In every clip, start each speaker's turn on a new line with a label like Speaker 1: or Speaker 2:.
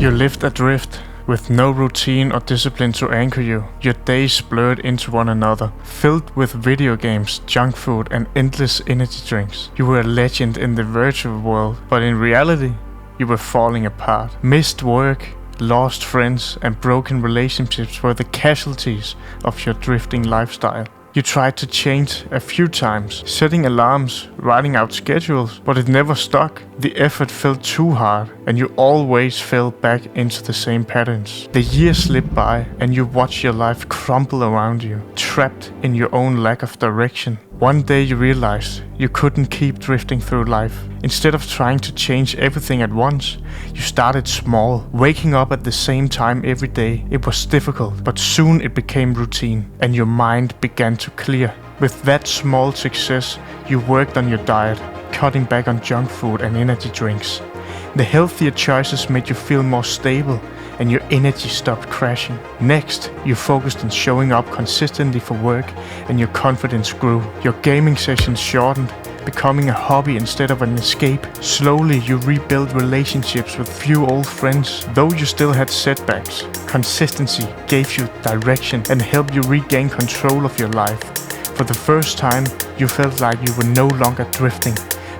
Speaker 1: You lived adrift, with no routine or discipline to anchor you. Your days blurred into one another, filled with video games, junk food, and endless energy drinks. You were a legend in the virtual world, but in reality, you were falling apart. Missed work, lost friends, and broken relationships were the casualties of your drifting lifestyle. You tried to change a few times, setting alarms, writing out schedules, but it never stuck. The effort felt too hard, and you always fell back into the same patterns. The years slipped by, and you watched your life crumble around you, trapped in your own lack of direction. One day you realized you couldn't keep drifting through life. Instead of trying to change everything at once, you started small, waking up at the same time every day. It was difficult, but soon it became routine, and your mind began to clear. With that small success, you worked on your diet, cutting back on junk food and energy drinks. The healthier choices made you feel more stable, and your energy stopped crashing. Next, you focused on showing up consistently for work, and your confidence grew. Your gaming sessions shortened, becoming a hobby instead of an escape. Slowly, you rebuilt relationships with few old friends. Though you still had setbacks, consistency gave you direction and helped you regain control of your life. For the first time, you felt like you were no longer drifting,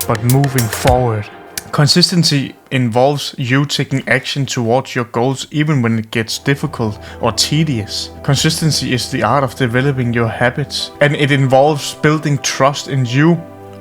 Speaker 1: but moving forward. Consistency involves you taking action towards your goals even when it gets difficult or tedious. Consistency is the art of developing your habits, and it involves building trust in you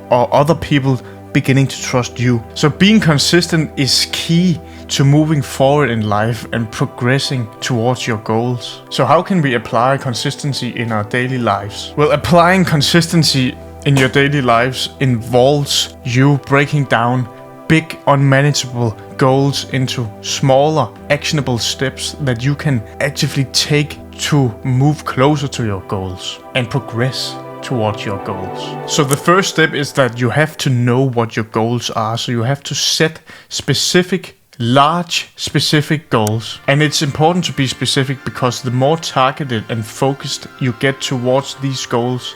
Speaker 1: or other people beginning to trust you. So being consistent is key to moving forward in life and progressing towards your goals. So how can we apply consistency in our daily lives? Well, applying consistency in your daily lives involves you breaking down big, unmanageable goals into smaller, actionable steps that you can actively take to move closer to your goals and progress towards your goals. So the first step is that you have to know what your goals are. So you have to set specific, large, specific goals. And it's important to be specific because the more targeted and focused you get towards these goals,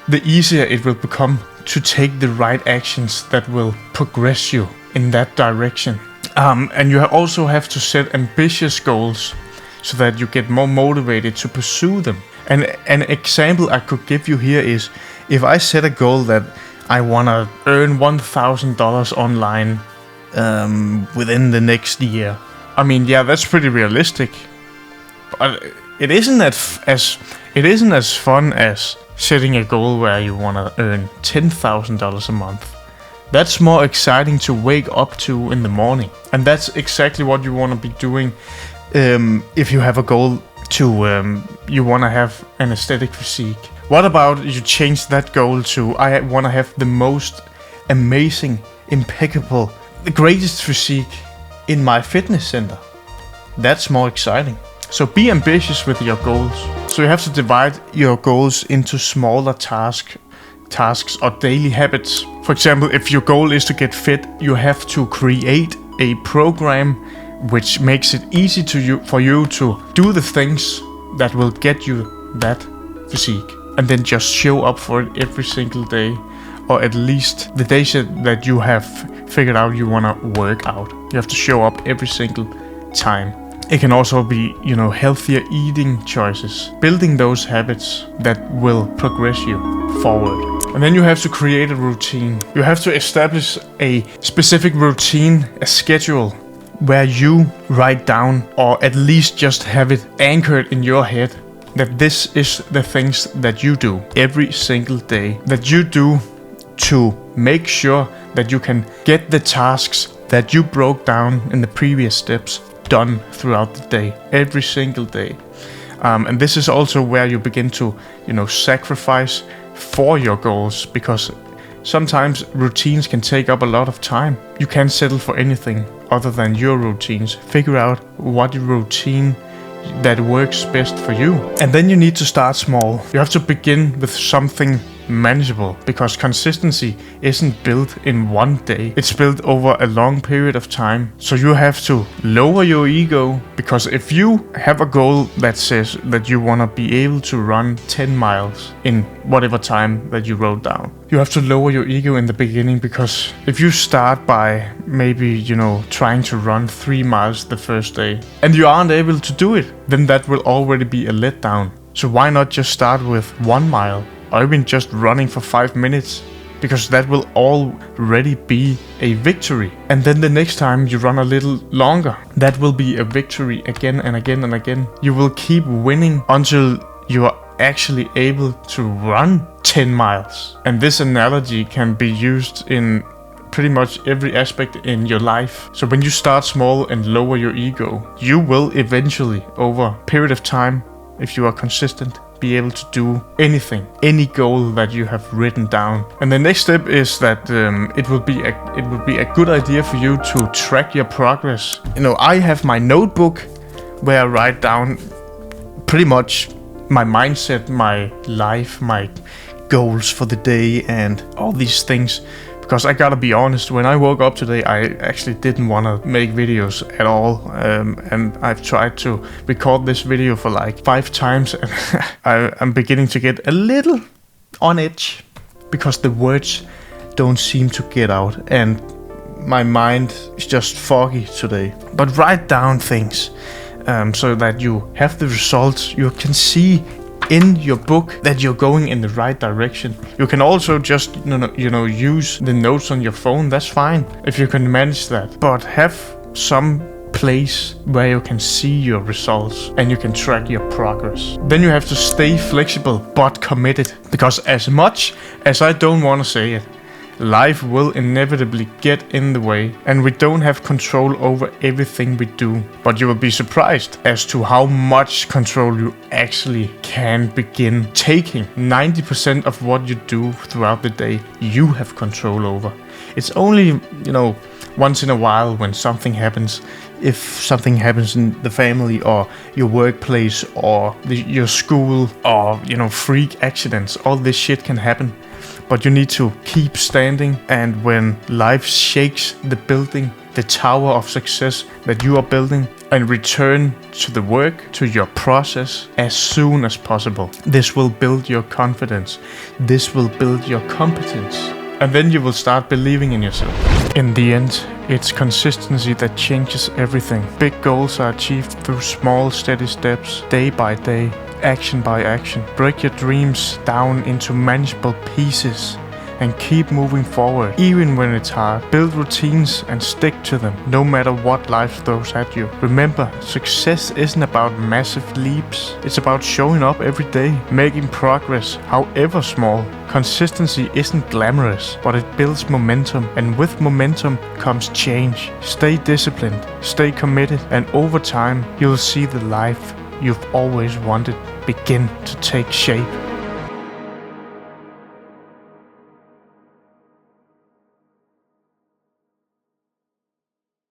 Speaker 1: the easier it will become to take the right actions that will progress you in that direction. And you also have to set ambitious goals so that you get more motivated to pursue them. And an example I could give you here is, if I set a goal that I want to earn $1,000 online within the next year. I mean, yeah, that's pretty realistic. But it isn't as fun as setting a goal where you want to earn $10,000 a month. That's more exciting to wake up to in the morning. And that's exactly what you want to be doing if you have a goal to, you want to have an aesthetic physique. What about you change that goal to, I want to have the most amazing, impeccable, the greatest physique in my fitness center? That's more exciting. So be ambitious with your goals. So you have to divide your goals into smaller tasks or daily habits. For example, if your goal is to get fit, you have to create a program which makes it easy for you to do the things that will get you that physique, and then just show up for it every single day, or at least the days that you have figured out you want to work out. You have to show up every single time. It can also be, healthier eating choices, building those habits that will progress you forward. And then you have to create a routine. You have to establish a specific routine, a schedule, where you write down, or at least just have it anchored in your head, that this is the things that you do every single day, that you do to make sure that you can get the tasks that you broke down in the previous steps done throughout the day, every single day. And this is also where you begin to, sacrifice for your goals, because sometimes routines can take up a lot of time. You can't settle for anything other than your routines. Figure out what routine that works best for you. And then you need to start small. You have to begin with something manageable, because consistency isn't built in one day. It's built over a long period of time. So you have to lower your ego, because if you have a goal that says that you want to be able to run 10 miles in whatever time that you wrote down, you have to lower your ego in the beginning, because if you start by maybe, trying to run 3 miles the first day and you aren't able to do it, then that will already be a letdown. So why not just start with 1 mile, or even just running for 5 minutes? Because that will already be a victory. And then the next time you run a little longer, that will be a victory again and again and again. You will keep winning until you are actually able to run 10 miles. And this analogy can be used in pretty much every aspect in your life. So when you start small and lower your ego, you will eventually, over a period of time, if you are consistent, be able to do anything, any goal that you have written down. And the next step is that it would be a good idea for you to track your progress. I have my notebook where I write down pretty much my mindset, my life, my goals for the day, and all these things. Because I gotta be honest, when I woke up today, I actually didn't want to make videos at all. And I've tried to record this video for like 5 times. And I'm beginning to get a little on edge, because the words don't seem to get out. And my mind is just foggy today. But write down things so that you have the results. You can see in your book that you're going in the right direction. You can also just use the notes on your phone. That's fine if you can manage that, but have some place where you can see your results and you can track your progress. Then you have to stay flexible but committed, because as much as I don't want to say it, life will inevitably get in the way, and we don't have control over everything we do. But you will be surprised as to how much control you actually can begin taking. 90% of what you do throughout the day, you have control over. It's only, once in a while when something happens, if something happens in the family or your workplace or your school, or, freak accidents, all this shit can happen. But you need to keep standing, and when life shakes the building, the tower of success that you are building, and return to the work, to your process as soon as possible. This will build your confidence. This will build your competence. And then you will start believing in yourself. In the end, it's consistency that changes everything. Big goals are achieved through small, steady steps, day by day. Action by action. Break your dreams down into manageable pieces and keep moving forward, even when it's hard. Build routines and stick to them, no matter what life throws at you. Remember, success isn't about massive leaps. It's about showing up every day, making progress, however small. Consistency isn't glamorous, but it builds momentum, and with momentum comes change. Stay disciplined, stay committed, and over time, you'll see the life you've always wanted begin to take shape.